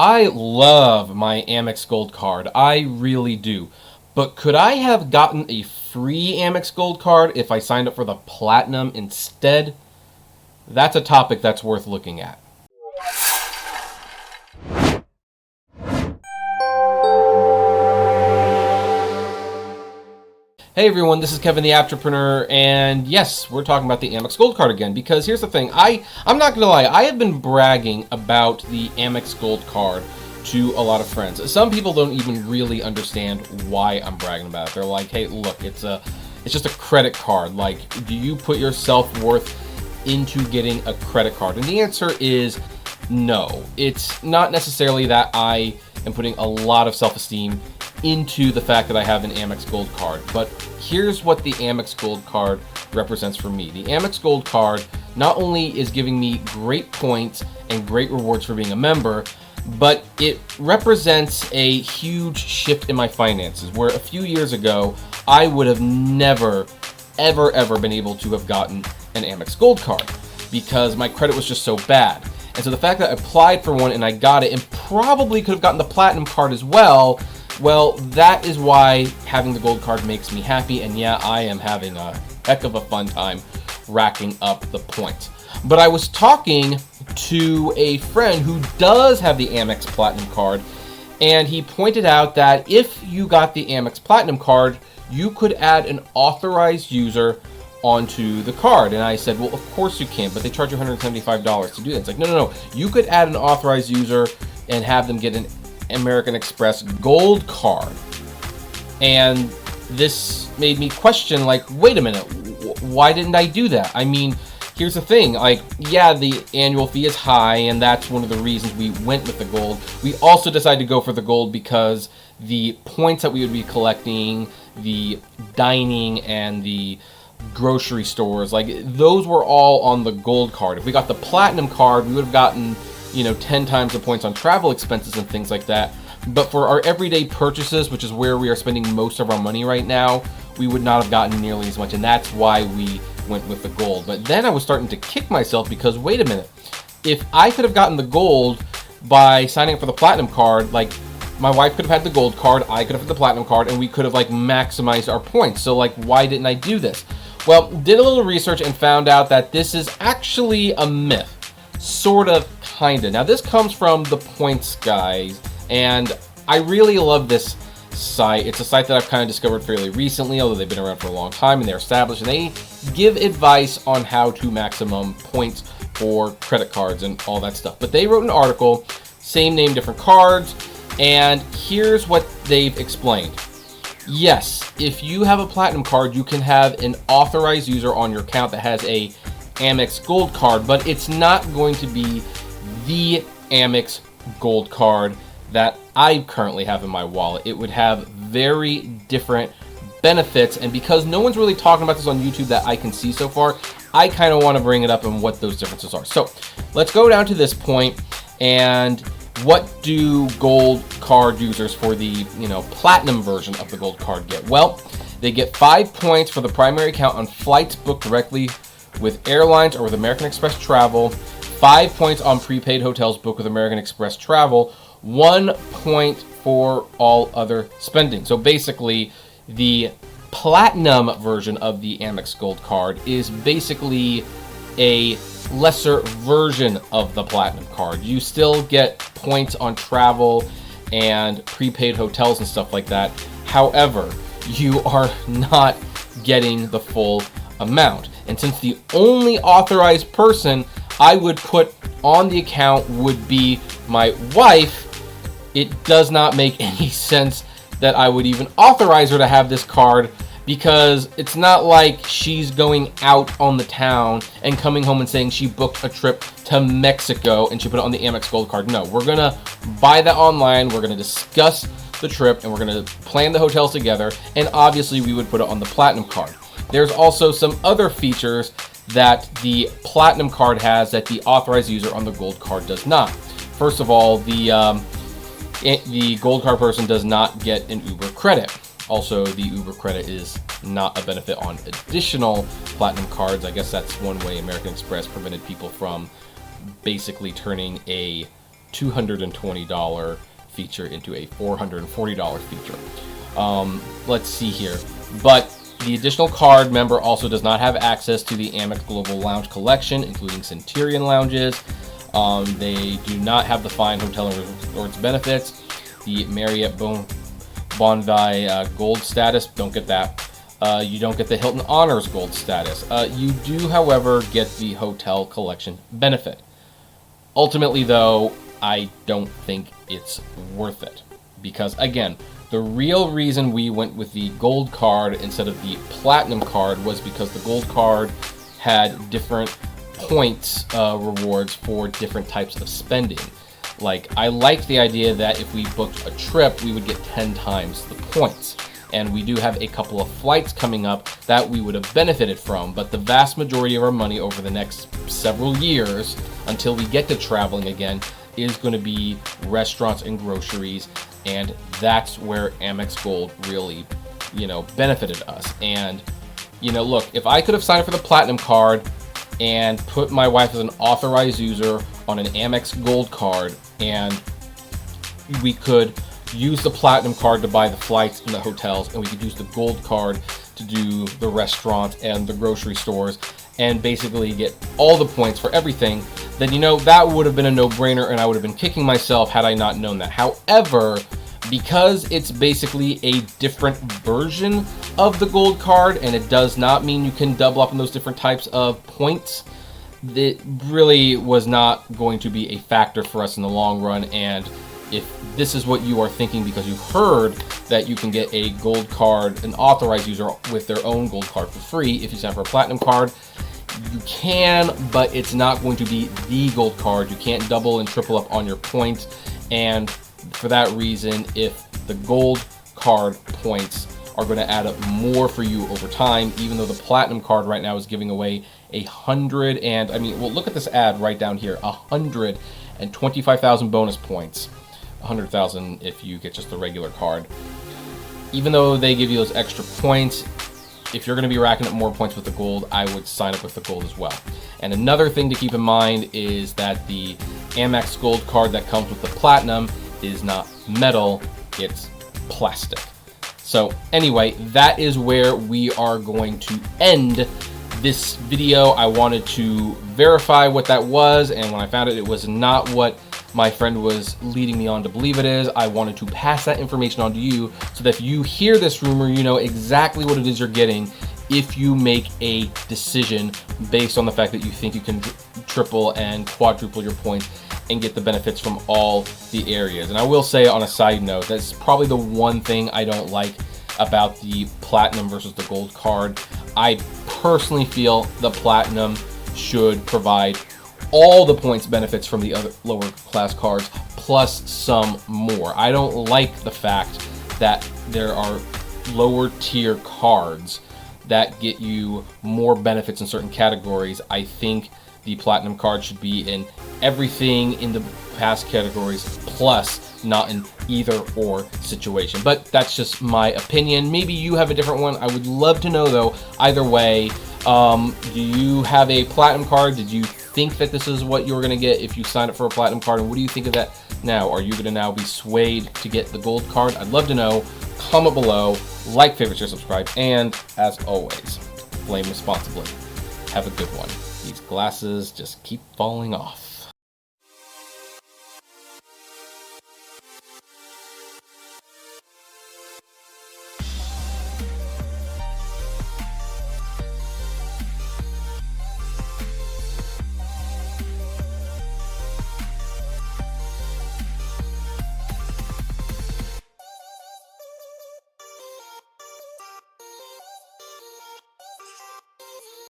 I love my Amex Gold card. I really do. But could I have gotten a free Amex Gold card if I signed up for the Platinum instead? That's a topic that's worth looking at. Hey everyone, this is Kevin the Apptrepreneur, and yes, we're talking about the Amex Gold card again, because here's the thing, I'm not gonna lie, I have been bragging about the Amex Gold card to a lot of friends. Some people don't even really understand why I'm bragging about it. They're like, hey, look, it's just a credit card. Like, do you put your self-worth into getting a credit card? And the answer is no. It's not necessarily that I am putting a lot of self-esteem into the fact that I have an Amex Gold card. But here's what the Amex Gold card represents for me. The Amex Gold card not only is giving me great points and great rewards for being a member, but it represents a huge shift in my finances, where a few years ago, I would have never, ever been able to have gotten an Amex Gold card because my credit was just so bad. And so the fact that I applied for one and I got it, and probably could have gotten the Platinum card as well, well, that is why having the Gold card makes me happy, and yeah, I am having a heck of a fun time racking up the points. But I was talking to a friend who does have the Amex Platinum card, and he pointed out that if you got the Amex Platinum card, you could add an authorized user onto the card. And I said, well, of course you can, but they charge you $175 to do that. It's like, no. You could add an authorized user and have them get an American Express Gold card. And this made me question, like, wait a minute, why didn't I do that? I mean, here's the thing, like, yeah, the annual fee is high, and that's one of the reasons we went with the Gold. We also decided to go for the Gold because the points that we would be collecting, the dining and the grocery stores, like, those were all on the Gold card. If we got the Platinum card, we would have gotten 10 times the points on travel expenses and things like that. But for our everyday purchases, which is where we are spending most of our money right now, we would not have gotten nearly as much, and that's why we went with the Gold. But then I was starting to kick myself because, wait a minute, if I could have gotten the Gold by signing up for the Platinum card, like, my wife could have had the Gold card, I could have had the Platinum card, and we could have, like, maximized our points. So, like, why didn't I do this? Well, did a little research and found out that this is actually a myth. Sort of, kinda. Now, this comes from the Points guys, and I really love this site. It's a site that I've kind of discovered fairly recently, although they've been around for a long time and they're established, and they give advice on how to maximum points for credit cards and all that stuff. But they wrote an article, same name, different cards, and here's what they've explained. Yes, if you have a Platinum card, you can have an authorized user on your account that has a Amex Gold card, but it's not going to be the Amex Gold card that I currently have in my wallet. It would have very different benefits, and because no one's really talking about this on YouTube that I can see so far, I kind of want to bring it up and what those differences are. So let's go down to this point, and what do Gold card users for the Platinum version of the Gold card get? Well, they get 5 points for the primary account on flights booked directly with airlines or with American Express Travel, 5 points on prepaid hotels booked with American Express Travel, 1 point for all other spending. So basically, the Platinum version of the Amex Gold card is basically a lesser version of the Platinum card. You still get points on travel and prepaid hotels and stuff like that. However, you are not getting the full amount. And since the only authorized person I would put on the account would be my wife, it does not make any sense that I would even authorize her to have this card, because it's not like she's going out on the town and coming home and saying she booked a trip to Mexico and she put it on the Amex Gold card. No, we're gonna buy that online, we're gonna discuss the trip, and we're gonna plan the hotels together, and obviously we would put it on the Platinum card. There's also some other features that the Platinum card has that the authorized user on the Gold card does not. First of all, the Gold card person does not get an Uber credit. Also, the Uber credit is not a benefit on additional Platinum cards. I guess that's one way American Express prevented people from basically turning a $220 feature into a $440 feature. Let's see here. But the additional card member also does not have access to the Amex Global Lounge Collection, including Centurion lounges. They do not have the fine hotel and resorts benefits. The Marriott Bonvoy Gold status, don't get that. You don't get the Hilton Honors Gold status. You do, however, get the hotel collection benefit. Ultimately, though, I don't think it's worth it. Because, again, the real reason we went with the gold card instead of the platinum card was because the gold card had different points rewards for different types of spending. Like, I liked the idea that if we booked a trip, we would get 10 times the points. And we do have a couple of flights coming up that we would have benefited from, but the vast majority of our money over the next several years, until we get to traveling again, is going to be restaurants and groceries, and that's where Amex Gold really, benefited us. And, look, if I could have signed up for the Platinum card and put my wife as an authorized user on an Amex Gold card, and we could use the Platinum card to buy the flights and the hotels, and we could use the Gold card to do the restaurants and the grocery stores, and basically get all the points for everything, then that would have been a no-brainer, and I would have been kicking myself had I not known that. However, because it's basically a different version of the Gold card, and it does not mean you can double up on those different types of points, it really was not going to be a factor for us in the long run. And if this is what you are thinking because you heard that you can get a gold card, an authorized user with their own gold card for free if you sign up for a platinum card, you can, but it's not going to be the gold card. You can't double and triple up on your points. And for that reason, if the gold card points are going to add up more for you over time, even though the platinum card right now is giving away 100 and, look at this ad right down here, 125,000 bonus points. 100,000 if you get just the regular card. Even though they give you those extra points, if you're going to be racking up more points with the gold, I would sign up with the gold as well. And another thing to keep in mind is that the Amex Gold card that comes with the platinum is not metal, it's plastic. So anyway, that is where we are going to end this video. I wanted to verify what that was, and when I found it, it was not what my friend was leading me on to believe it is. I wanted to pass that information on to you so that if you hear this rumor, you know exactly what it is you're getting if you make a decision based on the fact that you think you can triple and quadruple your points and get the benefits from all the areas. And I will say, on a side note, that's probably the one thing I don't like about the platinum versus the gold card. I personally feel the platinum should provide all the points benefits from the other lower class cards plus some more. I don't like the fact that there are lower tier cards that get you more benefits in certain categories. I think the platinum card should be in everything in the past categories plus not in either or situation. But that's just my opinion. Maybe you have a different one. I would love to know though. Either way, do you have a platinum card? Did you think that this is what you were going to get if you signed up for a platinum card? And what do you think of that now? Are you going to now be swayed to get the gold card? I'd love to know. Comment below, like, favorite, share, subscribe, and as always, flame responsibly. Have a good one. These glasses just keep falling off.